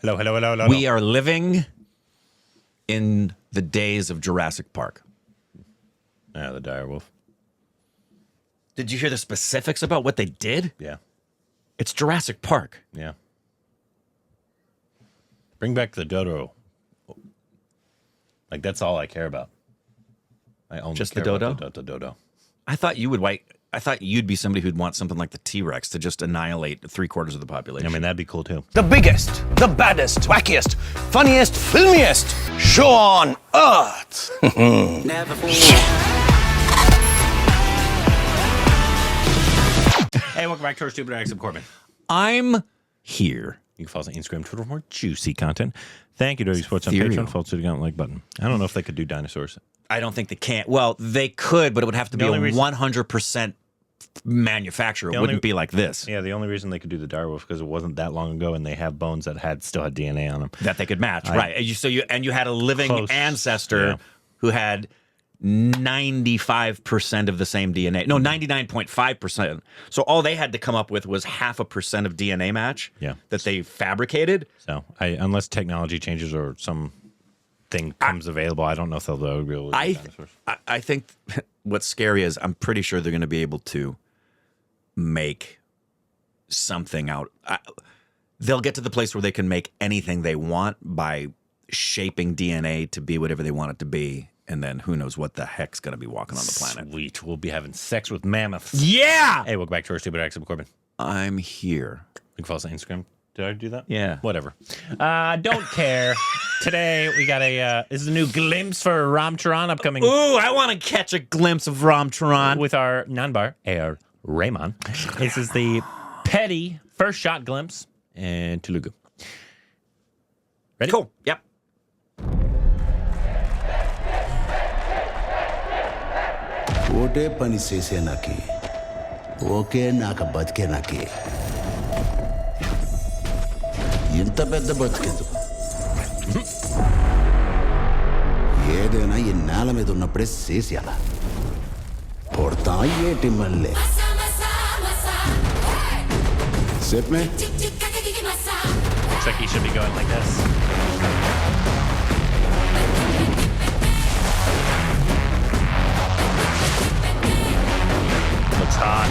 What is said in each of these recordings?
Hello, hello, hello, hello. We are living in the days of Jurassic Park. Yeah, the dire wolf. Did you hear the specifics about what they did? Yeah. It's Jurassic Park. Yeah. Bring back the dodo. Like, that's all I care about. I only Just care the dodo? about the dodo. I thought you'd be somebody who'd want something like the T-Rex to just annihilate 3/4 of the population. I mean, that'd be cool, too. The biggest, the baddest, wackiest, funniest, filmiest show on earth. Never Hey, welcome back to our Stupid Acts of Corbin. I'm here. You can follow us on Instagram, Twitter for more juicy content. Thank you to Sports on Ethereal. Patreon. Follow us to the like button. I don't know if they could do dinosaurs. I don't think they can. Well, they could, but it would have to be a 100% manufacturer. It wouldn't be like this. Yeah, the only reason they could do the dire wolf because it wasn't that long ago, and they have bones that still had DNA on them That they could match, right? And you had a living Close. ancestor who had 95% of the same DNA. No, 99.5%. So all they had to come up with was 0.5% of DNA match. Yeah. That they fabricated. So, unless technology changes or some thing comes available, I don't know if they'll be able to do dinosaurs. I think what's scary is I'm pretty sure they're going to be able to make something out. They'll get to the place where they can make anything they want by shaping DNA to be whatever they want it to be. And then who knows what the heck's going to be walking on the planet. Sweet. We'll be having sex with mammoths. Yeah! Hey, welcome back to our Stupid Acts of Corbin. I'm here. You can follow us on Instagram. Did I do that? Yeah. Whatever. Don't care. Today, we got this is a new glimpse for Ram Charan upcoming. Ooh, I want to catch a glimpse of Ram Charan. With our non-bar, Rahman. This is the Peddi first shot glimpse in Telugu. Ready? Cool. Yep. ఓటే పని చేసే నాకి okay నాకు బతికే నాకి ఇంత పెద్ద బతికేదు ఏదైనా ఈ నేల మీద ఉన్నప్పుడే చేసేయాల పొడతా ఏటి మళ్ళీ చెప్పే Looks like he should be going like this. Looks hot.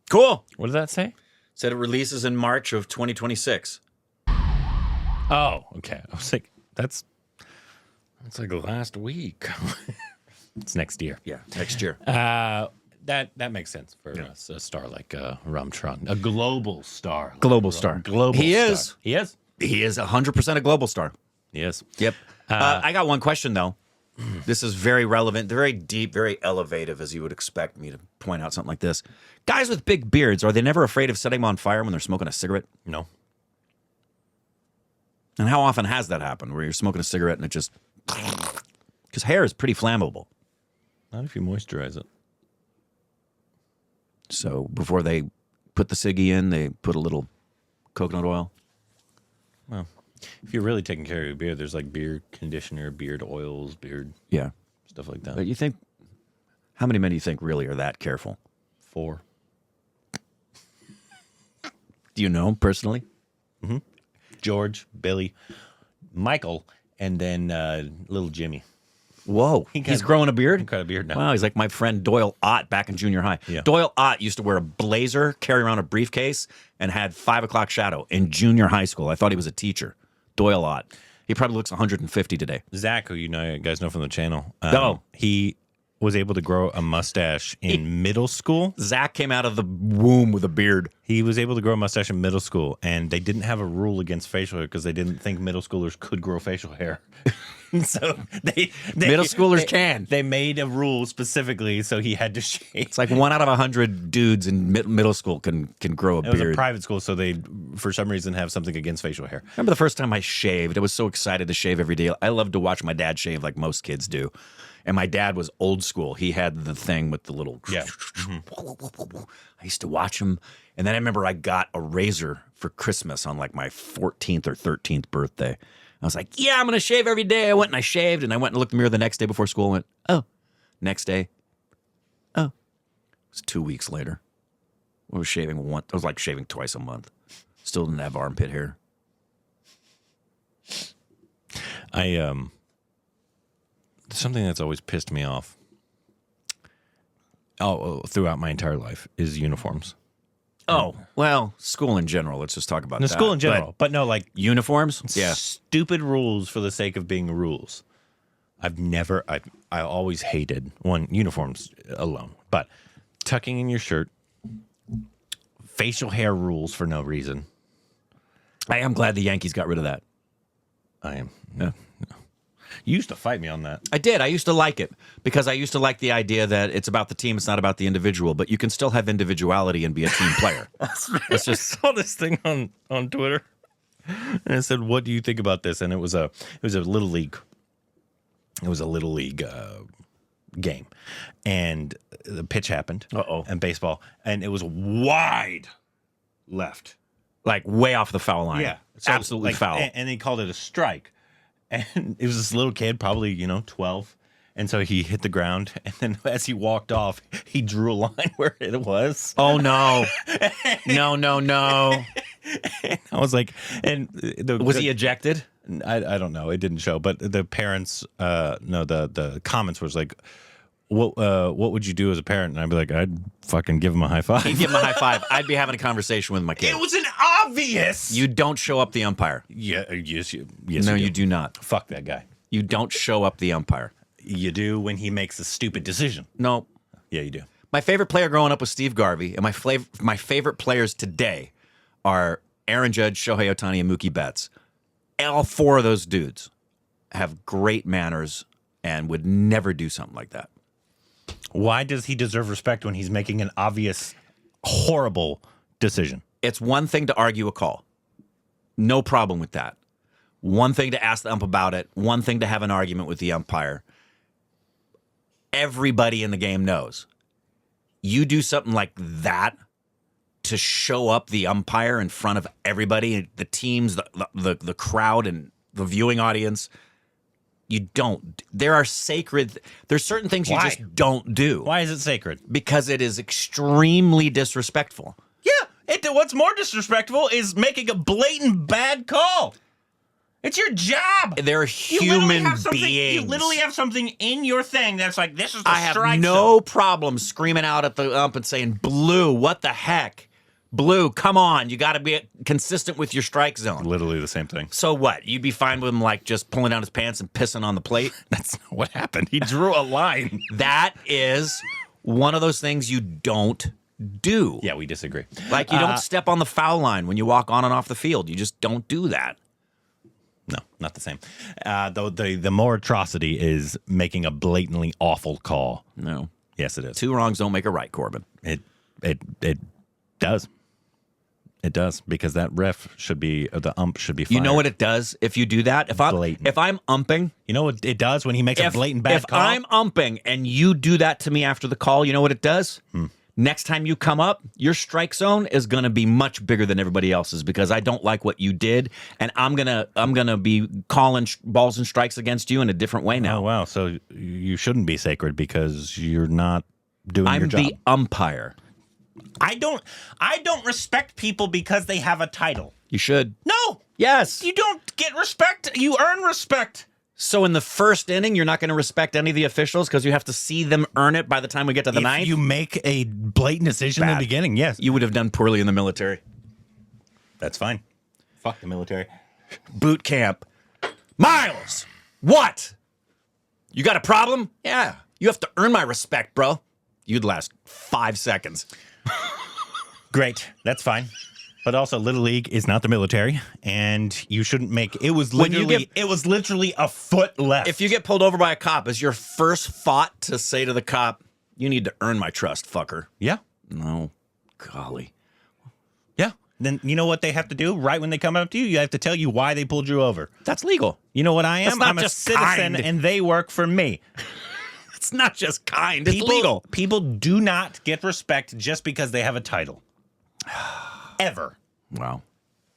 Cool. What did that say? Said it releases in March of 2026. Oh, okay. I was like, that's like last week. It's next year. Yeah, next year. That makes sense for us, a star like Ram Charan, a global star. Global star. Global He star. is. He is. He is 100% a global star. He is. Yep. I got one question, though. This is very relevant, very deep, very elevative, as you would expect me to point out something like this. Guys with big beards, are they never afraid of setting them on fire when they're smoking a cigarette? No. And how often has that happened, where you're smoking a cigarette and it just... Because hair is pretty flammable. Not if you moisturize it. So before they put the ciggy in, they put a little coconut oil. Well, if you're really taking care of your beard, there's like beard conditioner, beard oils, beard Yeah. stuff like that. But you think... How many men do you think really are that careful? 4. Do you know personally? George, Billy, Michael, and then little Jimmy. Whoa. He's growing a beard? He's got a beard now. Wow, he's like my friend Doyle Ott back in junior high. Yeah. Doyle Ott used to wear a blazer, carry around a briefcase, and had 5 o'clock shadow in junior high school. I thought he was a teacher. Doyle Ott. He probably looks 150 today. Zach, who you guys know from the channel, he was able to grow a mustache in middle school. Zach came out of the womb with a beard. He was able to grow a mustache in middle school, and they didn't have a rule against facial hair because they didn't think middle schoolers could grow facial hair. So Middle schoolers can. They made a rule specifically so he had to shave. It's like 1 out of 100 dudes in middle school can grow a It was beard. a private school, so they, for some reason, have something against facial hair. Remember the first time I shaved? I was so excited to shave every day. I love to watch my dad shave like most kids do. And my dad was old school. He had the thing with the little. Yeah. I used to watch him. And then I remember I got a razor for Christmas on like my 14th or 13th birthday. I was like, yeah, I'm going to shave every day. I went and I shaved, and I went and looked in the mirror the next day before school and went, oh. Next day, oh. It was 2 weeks later. I was shaving once. I was like shaving twice a month. Still didn't have armpit hair. Something that's always pissed me off throughout my entire life is uniforms. Oh, well, school in general. Let's just talk about No, that. school in general, but no, like Uniforms? Yeah. stupid rules for the sake of being rules. I always hated uniforms alone, but tucking in your shirt, facial hair rules for no reason. I am glad the Yankees got rid of that. I am. No. You used to fight me on that. I did. I used to like it because I used to like the idea that it's about the team, it's not about the individual, but you can still have individuality and be a team player. It's just saw this thing on Twitter, and it said, "What do you think about this?" And it was a little league. It was a little league game, and the pitch happened. And baseball, and it was wide left, Like way off the foul line. Yeah, Absolutely like, foul. And they called it a strike. And it was this little kid, probably 12, and so he hit the ground, and then as he walked off, he drew a line where it was. Oh no! No! And I was like, and Was he ejected? I don't know. It didn't show, but the parents, the comments was like, what would you do as a parent? And I'd be like, I'd fucking give him a high five. He'd give him a high five. I'd be having a conversation with my kid. It was an obvious. You don't show up the umpire. Yeah, yes, No, you do not. Fuck that guy. You don't show up the umpire. You do when he makes a stupid decision. No. Yeah, you do. My favorite player growing up was Steve Garvey, and my favorite players today are Aaron Judge, Shohei Ohtani, and Mookie Betts. All four of those dudes have great manners and would never do something like that. Why does he deserve respect when he's making an obvious, horrible decision? It's one thing to argue a call. No problem with that. One thing to ask the ump about it. One thing to have an argument with the umpire. Everybody in the game knows. You do something like that to show up the umpire in front of everybody, the teams, the crowd, and the viewing audience. You don't. There's certain things you just don't do. Why is it sacred? Because it is extremely disrespectful. Yeah. What's more disrespectful is making a blatant bad call. It's your job. They're human beings. You literally have something in your thing that's like, this is the I have strike no zone. problem screaming out at the ump and saying, Blue, what the heck? Blue, come on. You got to be consistent with your strike zone. Literally the same thing. So what? You'd be fine with him like just pulling down his pants and pissing on the plate? That's not what happened. He drew a line. That is one of those things you don't do. Yeah, we disagree. Like you don't step on the foul line when you walk on and off the field. You just don't do that. No, not the same. Though the more atrocity is making a blatantly awful call. No. Yes, it is. Two wrongs don't make a right, Corbin. It does. It does, because that ref should be, the ump should be fired. You know what it does if you do that? If I'm umping, you know what it does when he makes a blatant bad call? If I'm umping and you do that to me after the call, you know what it does? Next time you come up, your strike zone is going to be much bigger than everybody else's because I don't like what you did, and I'm gonna be calling balls and strikes against you in a different way now. Oh wow! So you shouldn't be sacred because you're not doing your job. I'm the umpire. I don't respect people because they have a title. You should. No. Yes. You don't get respect. You earn respect. So in the first inning, you're not going to respect any of the officials because you have to see them earn it by the time we get to the ninth? If you make a blatant decision in the beginning, yes. You would have done poorly in the military. That's fine. Fuck the military. Boot camp. Miles! What? You got a problem? Yeah. You have to earn my respect, bro. You'd last 5 seconds. Great. That's fine. But also, Little League is not the military, and you shouldn't make. It was literally a foot left. If you get pulled over by a cop, is your first thought to say to the cop, "You need to earn my trust, fucker"? Yeah. No, golly. Yeah. Then you know what they have to do right when they come up to you? You have to tell you why they pulled you over. That's legal. You know what I am? That's not I'm just a citizen, kind. and they work for me. It's not just kind. It's legal. People do not get respect just because they have a title. Ever. Wow.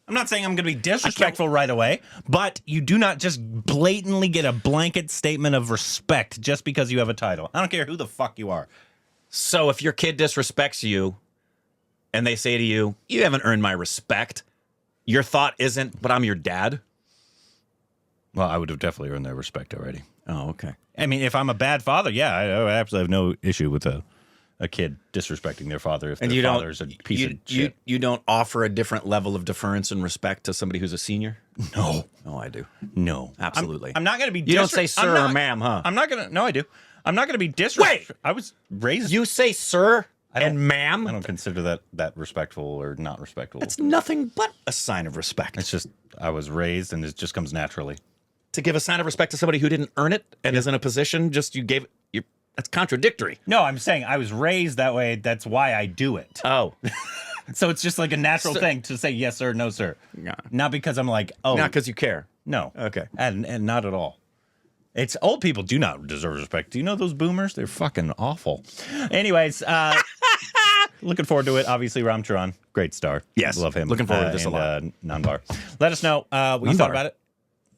I'm not saying I'm going to be disrespectful right away, but you do not just blatantly get a blanket statement of respect just because you have a title. I don't care who the fuck you are. So if your kid disrespects you and they say to you, you haven't earned my respect, your thought isn't, but I'm your dad? Well, I would have definitely earned their respect already. Oh, okay. I mean, if I'm a bad father, yeah, I absolutely have no issue with a kid disrespecting their father if their father's a piece of shit. You don't offer a different level of deference and respect to somebody who's a senior? No. Oh, I do. No. Absolutely. I'm not going to be You don't say sir or ma'am, huh? I'm not going to. No, I do. I'm not going to be disrespectful. I was raised. You say sir and ma'am? I don't consider that respectful or not respectful. It's nothing but a sign of respect. It's just, I was raised and it just comes naturally. To give a sign of respect to somebody who didn't earn it and is in a position just you gave it. That's contradictory. No, I'm saying I was raised that way. That's why I do it. Oh. So it's just like a natural thing to say yes, sir, no, sir. Yeah. Not because I'm like, oh. Not because you care. No. Okay. And not at all. It's old people do not deserve respect. Do you know those boomers? They're fucking awful. Anyways, looking forward to it. Obviously, Ram Charan, great star. Yes. Love him. Looking forward to this a lot. Nanbar. Let us know what you thought about it.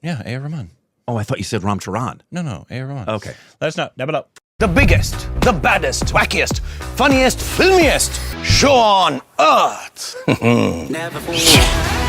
Yeah, A.R. Rahman. Oh, I thought you said Ram Charan. No, A.R. Rahman. Okay. Let us know. Dab it up. The biggest, the baddest, wackiest, funniest, filmiest show on earth. Never forget.